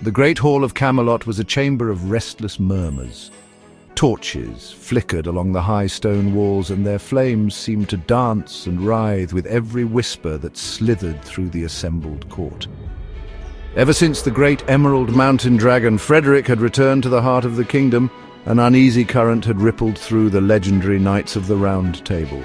The great hall of Camelot was a chamber of restless murmurs. Torches flickered along the high stone walls, and their flames seemed to dance and writhe with every whisper that slithered through the assembled court. Ever since the great emerald mountain dragon Frederick had returned to the heart of the kingdom, an uneasy current had rippled through the legendary Knights of the Round Table.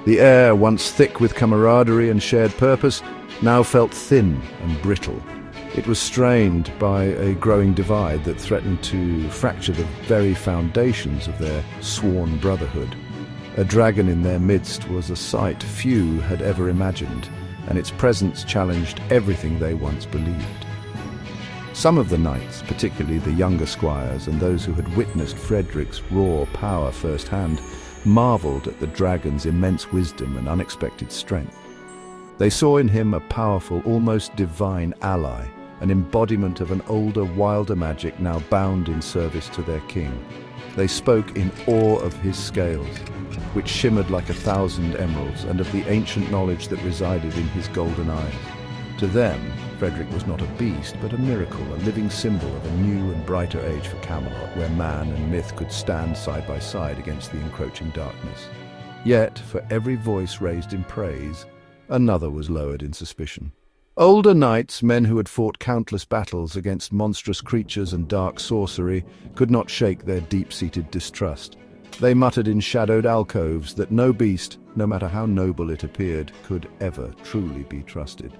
The air, once thick with camaraderie and shared purpose, now felt thin and brittle. It was strained by a growing divide that threatened to fracture the very foundations of their sworn brotherhood. A dragon in their midst was a sight few had ever imagined, and its presence challenged everything they once believed. Some of the knights, particularly the younger squires and those who had witnessed Frederick's raw power firsthand, marveled at the dragon's immense wisdom and unexpected strength. They saw in him a powerful, almost divine ally, an embodiment of an older, wilder magic now bound in service to their king. They spoke in awe of his scales, which shimmered like 1,000 emeralds, and of the ancient knowledge that resided in his golden eyes. To them, Frederick was not a beast, but a miracle, a living symbol of a new and brighter age for Camelot, where man and myth could stand side by side against the encroaching darkness. Yet, for every voice raised in praise, another was lowered in suspicion. Older knights, men who had fought countless battles against monstrous creatures and dark sorcery, could not shake their deep-seated distrust. They muttered in shadowed alcoves that no beast, no matter how noble it appeared, could ever truly be trusted.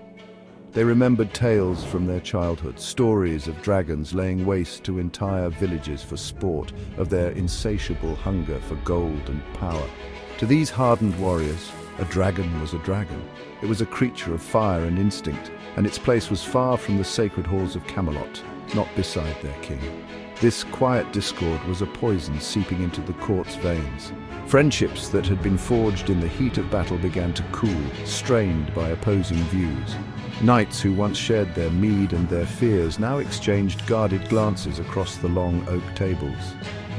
They remembered tales from their childhood, stories of dragons laying waste to entire villages for sport, of their insatiable hunger for gold and power. To these hardened warriors, a dragon was a dragon. It was a creature of fire and instinct, and its place was far from the sacred halls of Camelot, not beside their king. This quiet discord was a poison seeping into the court's veins. Friendships that had been forged in the heat of battle began to cool, strained by opposing views. Knights who once shared their mead and their fears now exchanged guarded glances across the long oak tables.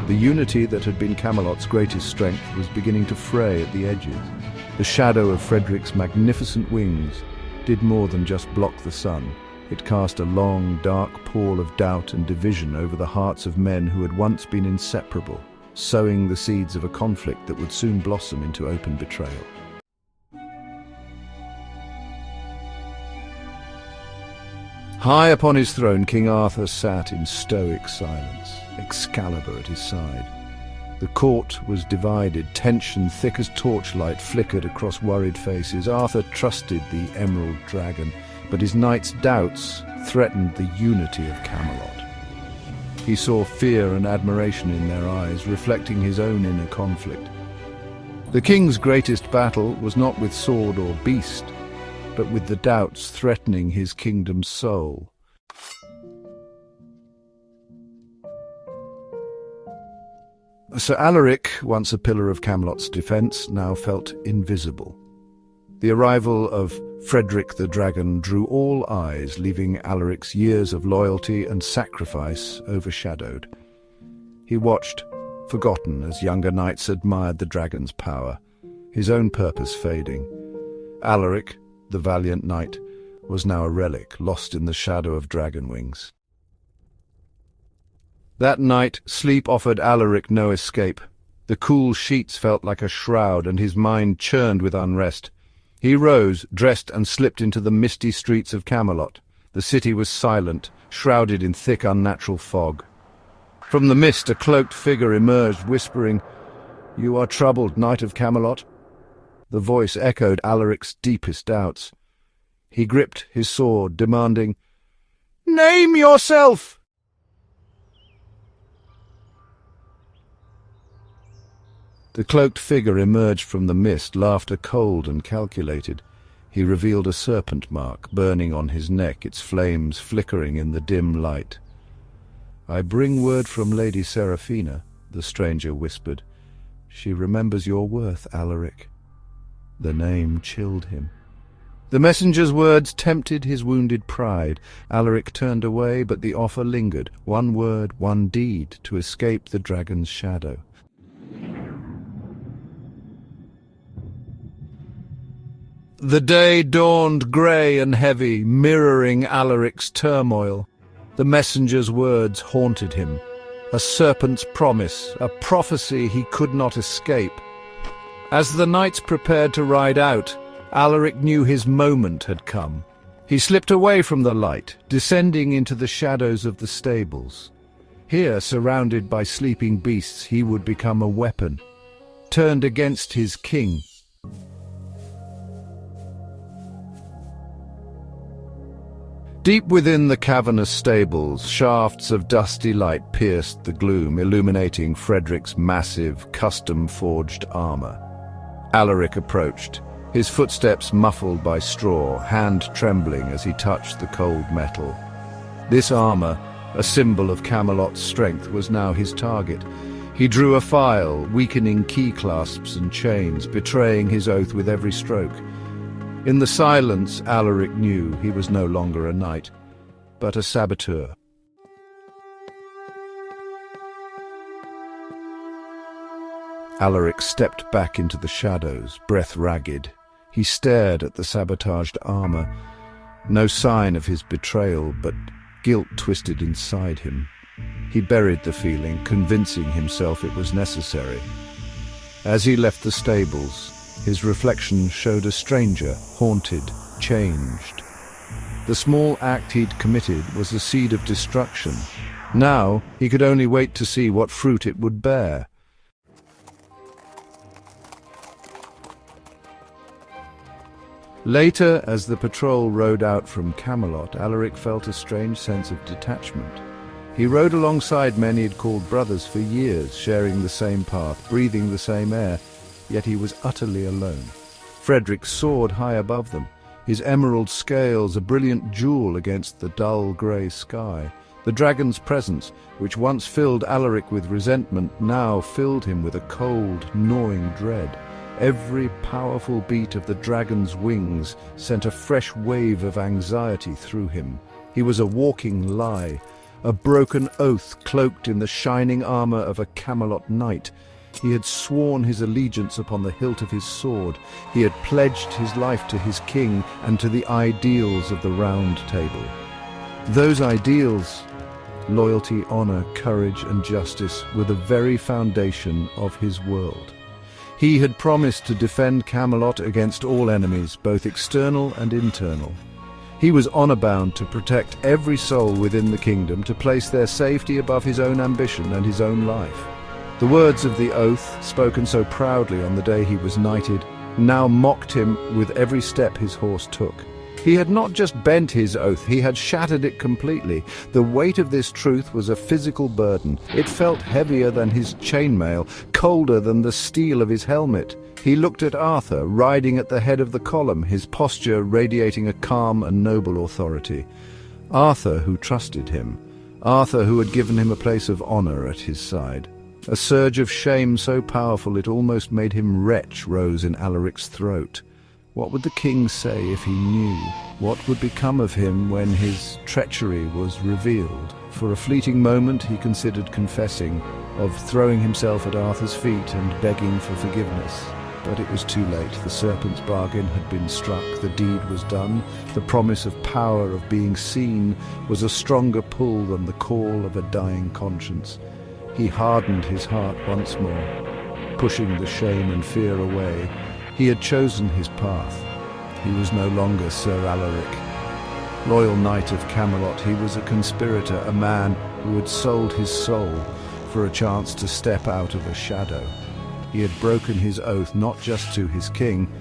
The unity that had been Camelot's greatest strength was beginning to fray at the edges. The shadow of Frederick's magnificent wings did more than just block the sun. It cast a long, dark pall of doubt and division over the hearts of men who had once been inseparable, sowing the seeds of a conflict that would soon blossom into open betrayal. High upon his throne, King Arthur sat in stoic silence, Excalibur at his side. The court was divided, tension thick as torchlight flickered across worried faces. Arthur trusted the Emerald Dragon, but his knights' doubts threatened the unity of Camelot. He saw fear and admiration in their eyes, reflecting his own inner conflict. The king's greatest battle was not with sword or beast, but with the doubts threatening his kingdom's soul. Sir Alaric, once a pillar of Camelot's defence, now felt invisible. The arrival of Frederick the Dragon drew all eyes, leaving Alaric's years of loyalty and sacrifice overshadowed. He watched, forgotten, as younger knights admired the dragon's power, his own purpose fading. Alaric, the valiant knight, was now a relic, lost in the shadow of dragon wings. That night, sleep offered Alaric no escape. The cool sheets felt like a shroud, and his mind churned with unrest. He rose, dressed, and slipped into the misty streets of Camelot. The city was silent, shrouded in thick, unnatural fog. From the mist, a cloaked figure emerged, whispering, "You are troubled, Knight of Camelot?" The voice echoed Alaric's deepest doubts. He gripped his sword, demanding, "Name yourself!" The cloaked figure emerged from the mist, laughter cold and calculated. He revealed a serpent mark burning on his neck, its flames flickering in the dim light. "I bring word from Lady Seraphina," the stranger whispered. "She remembers your worth, Alaric." The name chilled him. The messenger's words tempted his wounded pride. Alaric turned away, but the offer lingered, one word, one deed, to escape the dragon's shadow. The day dawned grey and heavy, mirroring Alaric's turmoil. The messenger's words haunted him. A serpent's promise, a prophecy he could not escape. As the knights prepared to ride out, Alaric knew his moment had come. He slipped away from the light, descending into the shadows of the stables. Here, surrounded by sleeping beasts, he would become a weapon, turned against his king. Deep within the cavernous stables, shafts of dusty light pierced the gloom, illuminating Frederick's massive, custom-forged armor. Alaric approached, his footsteps muffled by straw, hand trembling as he touched the cold metal. This armor, a symbol of Camelot's strength, was now his target. He drew a file, weakening key clasps and chains, betraying his oath with every stroke. In the silence, Alaric knew he was no longer a knight, but a saboteur. Alaric stepped back into the shadows, breath ragged. He stared at the sabotaged armor. No sign of his betrayal, but guilt twisted inside him. He buried the feeling, convincing himself it was necessary. As he left the stables, his reflection showed a stranger, haunted, changed. The small act he'd committed was a seed of destruction. Now he could only wait to see what fruit it would bear. Later, as the patrol rode out from Camelot, Alaric felt a strange sense of detachment. He rode alongside men he'd called brothers for years, sharing the same path, breathing the same air, yet he was utterly alone. Frederick soared high above them, his emerald scales a brilliant jewel against the dull grey sky. The dragon's presence, which once filled Alaric with resentment, now filled him with a cold, gnawing dread. Every powerful beat of the dragon's wings sent a fresh wave of anxiety through him. He was a walking lie, a broken oath cloaked in the shining armor of a Camelot knight. He had sworn his allegiance upon the hilt of his sword. He had pledged his life to his king and to the ideals of the Round Table. Those ideals, loyalty, honor, courage, and justice, were the very foundation of his world. He had promised to defend Camelot against all enemies, both external and internal. He was honor-bound to protect every soul within the kingdom, to place their safety above his own ambition and his own life. The words of the oath, spoken so proudly on the day he was knighted, now mocked him with every step his horse took. He had not just bent his oath, he had shattered it completely. The weight of this truth was a physical burden. It felt heavier than his chainmail, colder than the steel of his helmet. He looked at Arthur, riding at the head of the column, his posture radiating a calm and noble authority. Arthur, who trusted him. Arthur, who had given him a place of honor at his side. A surge of shame so powerful it almost made him retch rose in Alaric's throat. What would the king say if he knew? What would become of him when his treachery was revealed? For a fleeting moment he considered confessing, of throwing himself at Arthur's feet and begging for forgiveness. But it was too late. The serpent's bargain had been struck. The deed was done. The promise of power, of being seen, was a stronger pull than the call of a dying conscience. He hardened his heart once more, pushing the shame and fear away. He had chosen his path. He was no longer Sir Alaric. Royal Knight of Camelot, he was a conspirator, a man who had sold his soul for a chance to step out of a shadow. He had broken his oath not just to his king,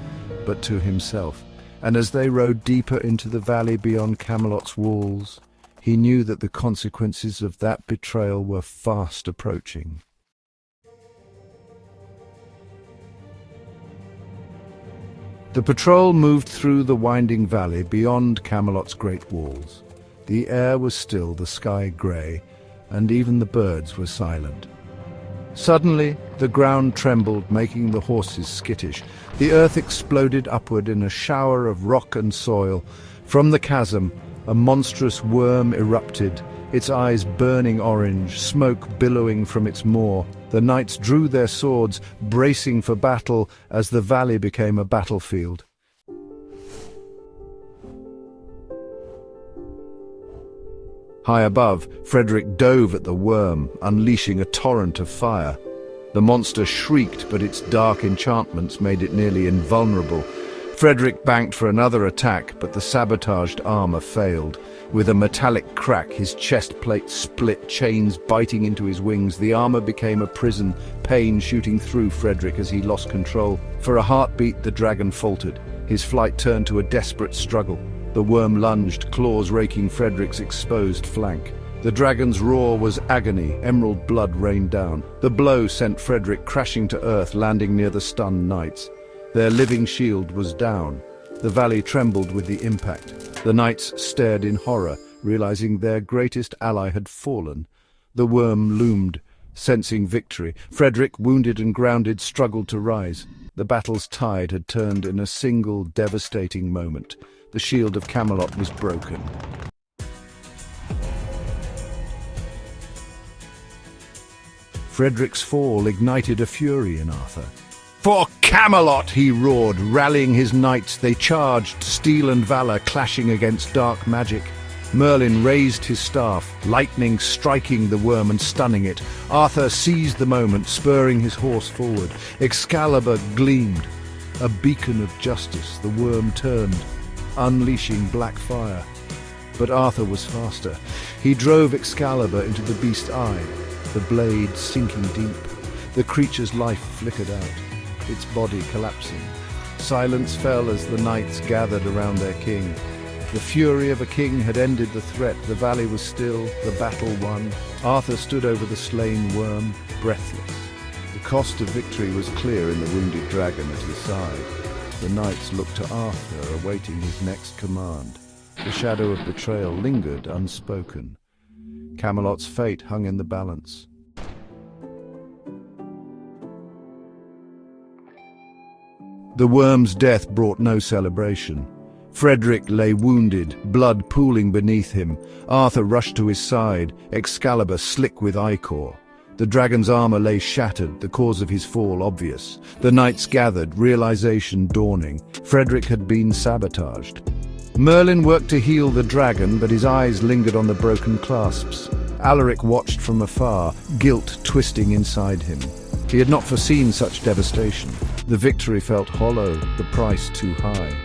but to himself. And as they rode deeper into the valley beyond Camelot's walls, he knew that the consequences of that betrayal were fast approaching. The patrol moved through the winding valley beyond Camelot's great walls. The air was still, the sky grey, and even the birds were silent. Suddenly, the ground trembled, making the horses skittish. The earth exploded upward in a shower of rock and soil. From the chasm, a monstrous worm erupted, its eyes burning orange, smoke billowing from its maw. The knights drew their swords, bracing for battle as the valley became a battlefield. High above, Frederick dove at the worm, unleashing a torrent of fire. The monster shrieked, but its dark enchantments made it nearly invulnerable. Frederick banked for another attack, but the sabotaged armor failed. With a metallic crack, his chest plate split, chains biting into his wings. The armor became a prison, pain shooting through Frederick as he lost control. For a heartbeat, the dragon faltered. His flight turned to a desperate struggle. The worm lunged, claws raking Frederick's exposed flank. The dragon's roar was agony. Emerald blood rained down. The blow sent Frederick crashing to earth, landing near the stunned knights. Their living shield was down. The valley trembled with the impact. The knights stared in horror, realizing their greatest ally had fallen. The worm loomed, sensing victory. Frederick, wounded and grounded, struggled to rise. The battle's tide had turned in a single devastating moment. The shield of Camelot was broken. Frederick's fall ignited a fury in Arthur. "For Camelot!" he roared, rallying his knights. They charged, steel and valor clashing against dark magic. Merlin raised his staff, lightning striking the worm and stunning it. Arthur seized the moment, spurring his horse forward. Excalibur gleamed. A beacon of justice, the worm turned, unleashing black fire. But Arthur was faster. He drove Excalibur into the beast's eye, the blade sinking deep. The creature's life flickered out, its body collapsing. Silence fell as the knights gathered around their king. The fury of a king had ended the threat. The valley was still, the battle won. Arthur stood over the slain worm, breathless. The cost of victory was clear in the wounded dragon at his side. The knights looked to Arthur, awaiting his next command. The shadow of betrayal lingered unspoken. Camelot's fate hung in the balance. The worm's death brought no celebration. Frederick lay wounded, blood pooling beneath him. Arthur rushed to his side, Excalibur slick with ichor. The dragon's armor lay shattered, the cause of his fall obvious. The knights gathered, realization dawning. Frederick had been sabotaged. Merlin worked to heal the dragon, but his eyes lingered on the broken clasps. Alaric watched from afar, guilt twisting inside him. He had not foreseen such devastation. The victory felt hollow, the price too high.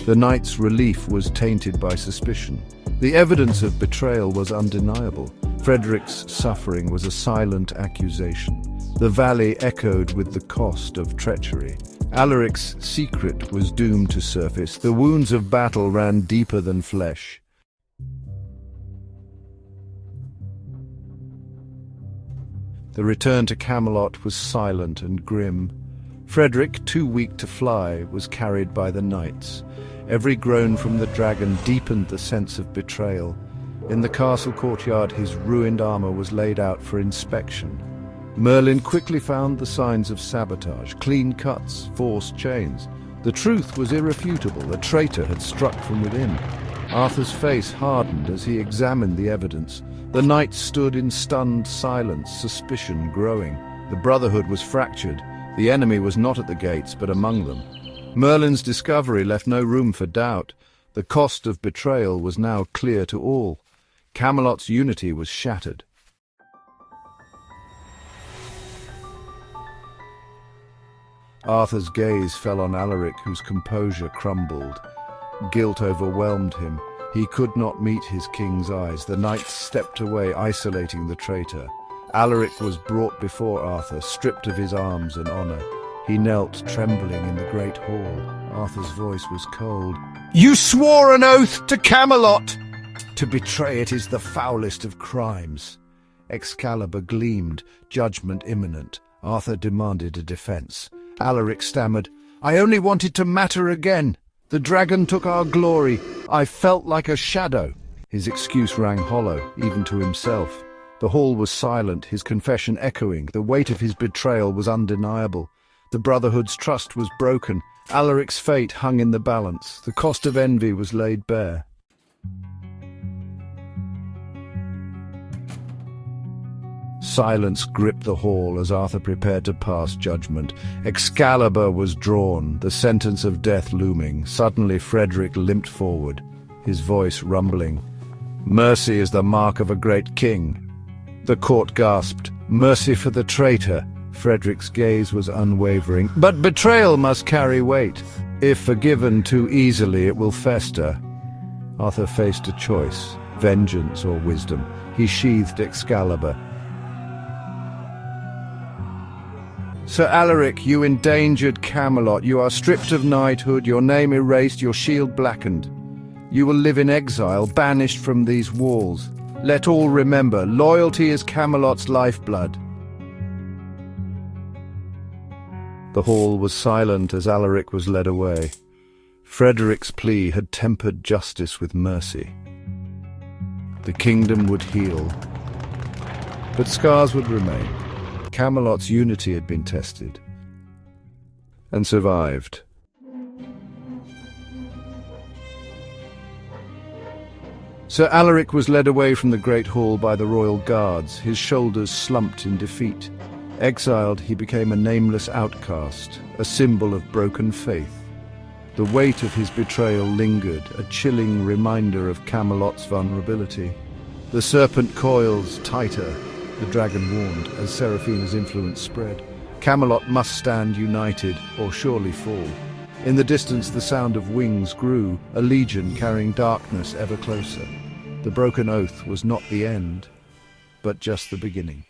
The knight's relief was tainted by suspicion. The evidence of betrayal was undeniable. Frederick's suffering was a silent accusation. The valley echoed with the cost of treachery. Alaric's secret was doomed to surface. The wounds of battle ran deeper than flesh. The return to Camelot was silent and grim. Frederick, too weak to fly, was carried by the knights. Every groan from the dragon deepened the sense of betrayal. In the castle courtyard, his ruined armor was laid out for inspection. Merlin quickly found the signs of sabotage, clean cuts, forced chains. The truth was irrefutable. A traitor had struck from within. Arthur's face hardened as he examined the evidence. The knights stood in stunned silence, suspicion growing. The brotherhood was fractured. The enemy was not at the gates, but among them. Merlin's discovery left no room for doubt. The cost of betrayal was now clear to all. Camelot's unity was shattered. Arthur's gaze fell on Alaric, whose composure crumbled. Guilt overwhelmed him. He could not meet his king's eyes. The knights stepped away, isolating the traitor. Alaric was brought before Arthur, stripped of his arms and honor. He knelt, trembling, in the great hall. Arthur's voice was cold. "You swore an oath to Camelot! To betray it is the foulest of crimes." Excalibur gleamed, judgment imminent. Arthur demanded a defense. Alaric stammered, "I only wanted to matter again. The dragon took our glory. I felt like a shadow." His excuse rang hollow, even to himself. The hall was silent, his confession echoing. The weight of his betrayal was undeniable. The Brotherhood's trust was broken. Alaric's fate hung in the balance. The cost of envy was laid bare. Silence gripped the hall as Arthur prepared to pass judgment. Excalibur was drawn, the sentence of death looming. Suddenly Frederick limped forward, his voice rumbling. Mercy is the mark of a great king. The court gasped, "Mercy for the traitor." Frederick's gaze was unwavering. "But betrayal must carry weight. If forgiven too easily, it will fester." Arthur faced a choice, vengeance or wisdom. He sheathed Excalibur. "Sir Alaric, you endangered Camelot. You are stripped of knighthood, your name erased, your shield blackened. You will live in exile, banished from these walls. Let all remember, loyalty is Camelot's lifeblood." The hall was silent as Alaric was led away. Frederick's plea had tempered justice with mercy. The kingdom would heal, but scars would remain. Camelot's unity had been tested and survived. Sir Alaric was led away from the great hall by the royal guards, his shoulders slumped in defeat. Exiled, he became a nameless outcast, a symbol of broken faith. The weight of his betrayal lingered, a chilling reminder of Camelot's vulnerability. "The serpent coils tighter," the dragon warned, as Seraphina's influence spread. "Camelot must stand united, or surely fall." In the distance the sound of wings grew, a legion carrying darkness ever closer. The broken oath was not the end, but just the beginning.